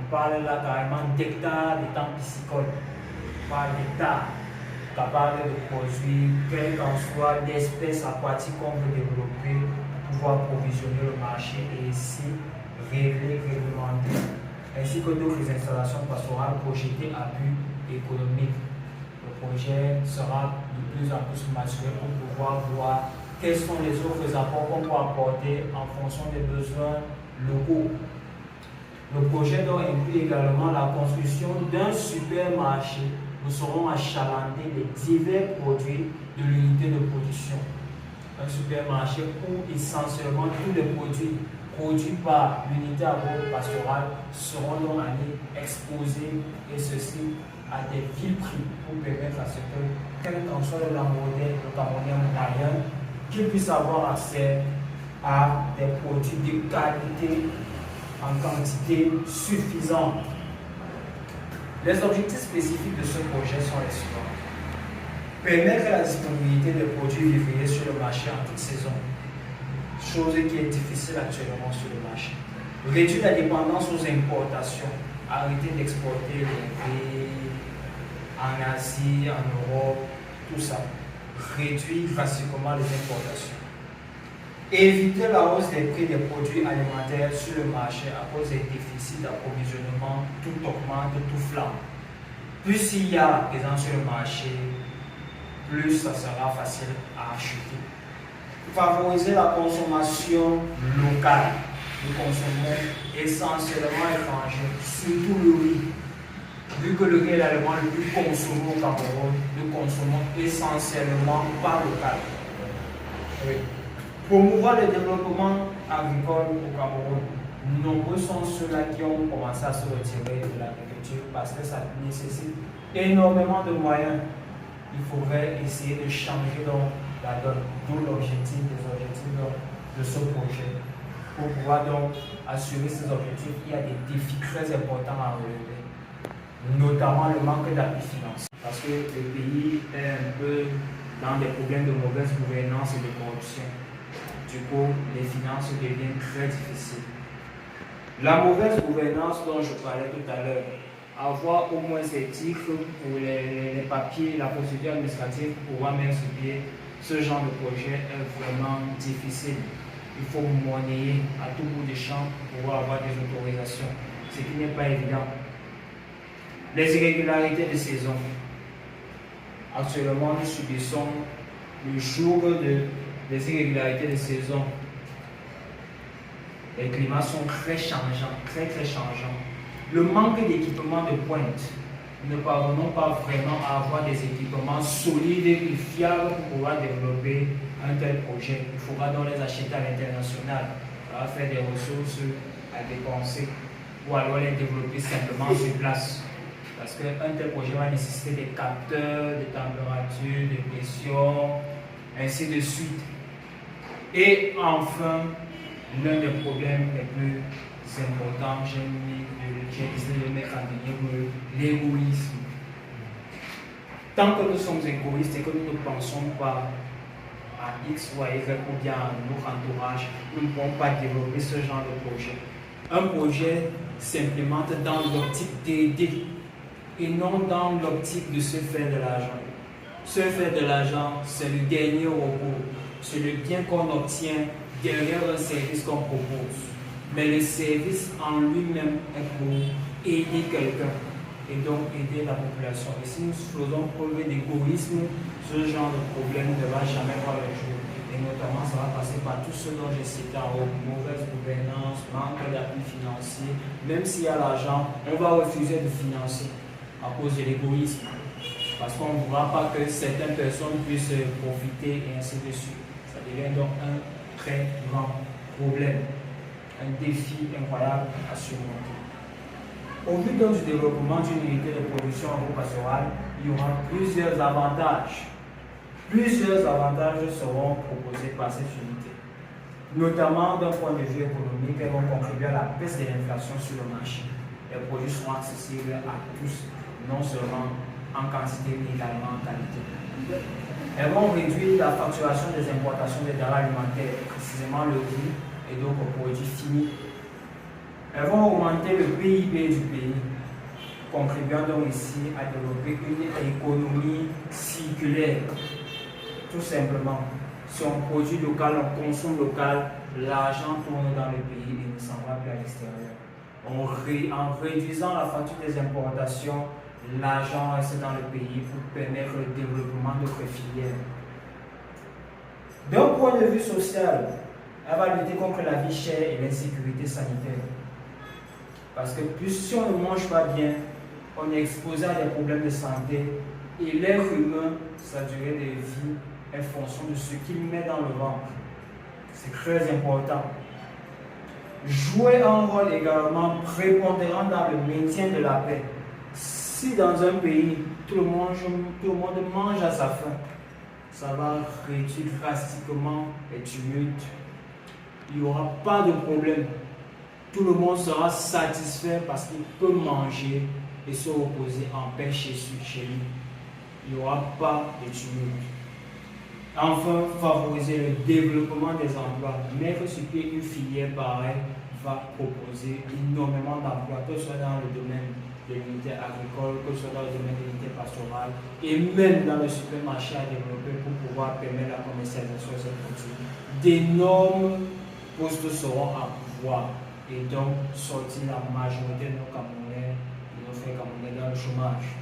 parle là carrément d'hectares de temps piscicole. On parle d'hectares capables de produire, quel qu'en soit l'espèce aquatique qu'on veut développer pour pouvoir provisionner le marché et ici réglementer, ainsi que d'autres installations pastorales projetées à but économique. Le projet sera de plus en plus mature pour pouvoir voir quels sont les autres apports qu'on peut apporter en fonction des besoins locaux. Le projet doit inclure également la construction d'un supermarché. Nous serons achalandés des divers produits de l'unité de production. Un supermarché où essentiellement tous les produits produits par l'unité agro-pastorale seront donc allés exposés et ceci à des vil prix pour permettre à ce que, quel qu'en soit le Camerounais moyen, qu'il puisse avoir accès à des produits de qualité en quantité suffisante. Les objectifs spécifiques de ce projet sont les suivants. Permettre la disponibilité des produits vivriers sur le marché en toute saison, chose qui est difficile actuellement sur le marché. Réduire la dépendance aux importations, arrêter d'exporter les riz en Asie, en Europe, tout ça. Réduire drastiquement les importations. Éviter la hausse des prix des produits alimentaires sur le marché à cause des déficits d'approvisionnement, tout augmente, tout flambe. Plus il y a présence sur le marché, plus ça sera facile à acheter. Favoriser la consommation locale. Nous consommons essentiellement étranger, surtout le riz. Vu que le riz est l'aliment le plus consommé au Cameroun, nous consommons essentiellement pas local. Oui. Promouvoir le développement agricole au Cameroun. Nombreux sont ceux-là qui ont commencé à se retirer de l'agriculture parce que ça nécessite énormément de moyens. Il faudrait essayer de changer donc la donne, d'où l'objectif des objectifs de ce projet. Pour pouvoir donc assurer ces objectifs, il y a des défis très importants à relever, notamment le manque d'appui financier. Parce que le pays est un peu dans des problèmes de mauvaise gouvernance et de corruption. Du coup, les finances deviennent très difficiles. La mauvaise gouvernance dont je parlais tout à l'heure, avoir au moins ces titres pour les papiers, la procédure administrative pour pouvoir mettre sur pied ce genre de projet est vraiment difficile. Il faut monnayer à tout bout de champ pour pouvoir avoir des autorisations, ce qui n'est pas évident. Les irrégularités de saison. Actuellement, nous subissons le jour des irrégularités de saison. Les climats sont très changeants, très changeants. Le manque d'équipements de pointe. Nous ne parvenons pas vraiment à avoir des équipements solides et fiables pour pouvoir développer un tel projet. Il faudra donc les acheter à l'international. Ça va faire des ressources à dépenser ou alors les développer simplement sur place. Parce qu'un tel projet va nécessiter des capteurs de température, de pression, ainsi de suite. Et enfin, l'un des problèmes les plus importants, j'ai décidé de mettre en lumière l'égoïsme. Tant que nous sommes égoïstes et que nous ne pensons pas à X ou à Y ou bien à notre entourage, nous ne pouvons pas développer ce genre de projet. Un projet s'implémente dans l'optique d'aider et non dans l'optique de se faire de l'argent. Se faire de l'argent, c'est le dernier recours. C'est le bien qu'on obtient derrière un service qu'on propose. Mais le service en lui-même est pour aider quelqu'un et donc aider la population. Et si nous faisons preuve d'égoïsme, ce genre de problème ne va jamais voir le jour. Et notamment, ça va passer par tout ce dont j'ai cité en haut, mauvaise gouvernance, manque d'appui financier. Même s'il y a l'argent, on va refuser de financer à cause de l'égoïsme. Parce qu'on ne voudra pas que certaines personnes puissent profiter et ainsi de suite. Ça devient donc un très grand problème, un défi incroyable à surmonter. Au vu donc du développement d'une unité de production agro-pastorale, il y aura plusieurs avantages. Plusieurs avantages seront proposés par cette unité. Notamment d'un point de vue économique, elles vont contribuer à la baisse de l'inflation sur le marché. Les produits seront accessibles à tous, non seulement en quantité, mais également en qualité. Elles vont réduire la facturation des importations des denrées alimentaires, précisément le riz et d'autres produits finis. Elles vont augmenter le PIB du pays, contribuant donc ici à développer une économie circulaire. Tout simplement, si on produit local, on consomme local, l'argent tourne dans le pays et ne s'en va plus à l'extérieur. En réduisant la facture des importations, l'argent reste dans le pays pour permettre le développement d'autres filières. D'un point de vue social, elle va lutter contre la vie chère et l'insécurité sanitaire. Parce que si on ne mange pas bien, on est exposé à des problèmes de santé et l'être humain, sa durée de vie est fonction de ce qu'il met dans le ventre. C'est très important. Jouer un rôle également prépondérant dans le maintien de la paix. Si dans un pays, tout le monde mange à sa faim, ça va réduire drastiquement les tumultes. Il n'y aura pas de problème. Tout le monde sera satisfait parce qu'il peut manger et se reposer en paix chez lui. Il n'y aura pas de tumulte. Enfin, favoriser le développement des emplois. Mettre sur pied une filière pareille va proposer énormément d'emplois, que ce soit dans le domaine de l'unité agricole, que ce soit dans le domaine de l'unité pastorale et même dans le supermarché à développer pour pouvoir permettre la commercialisation de ces produits. D'énormes postes seront à pouvoir et donc sortir la majorité de nos Camerounais, de nos frères Camerounais dans le chômage.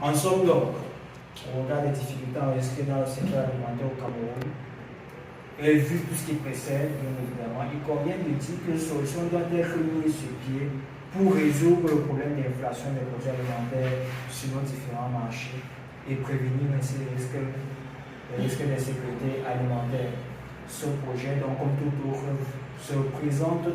En somme donc, on regarde les difficultés enregistrées dans le secteur alimentaire au Cameroun. Et vu tout ce qui précède, bien évidemment, il convient de dire qu'une solution doit être mise sur pied pour résoudre le problème d'inflation des produits alimentaires sur nos différents marchés et prévenir ainsi les risques d'insécurité alimentaire. Ce projet, donc, comme tout autre, se présente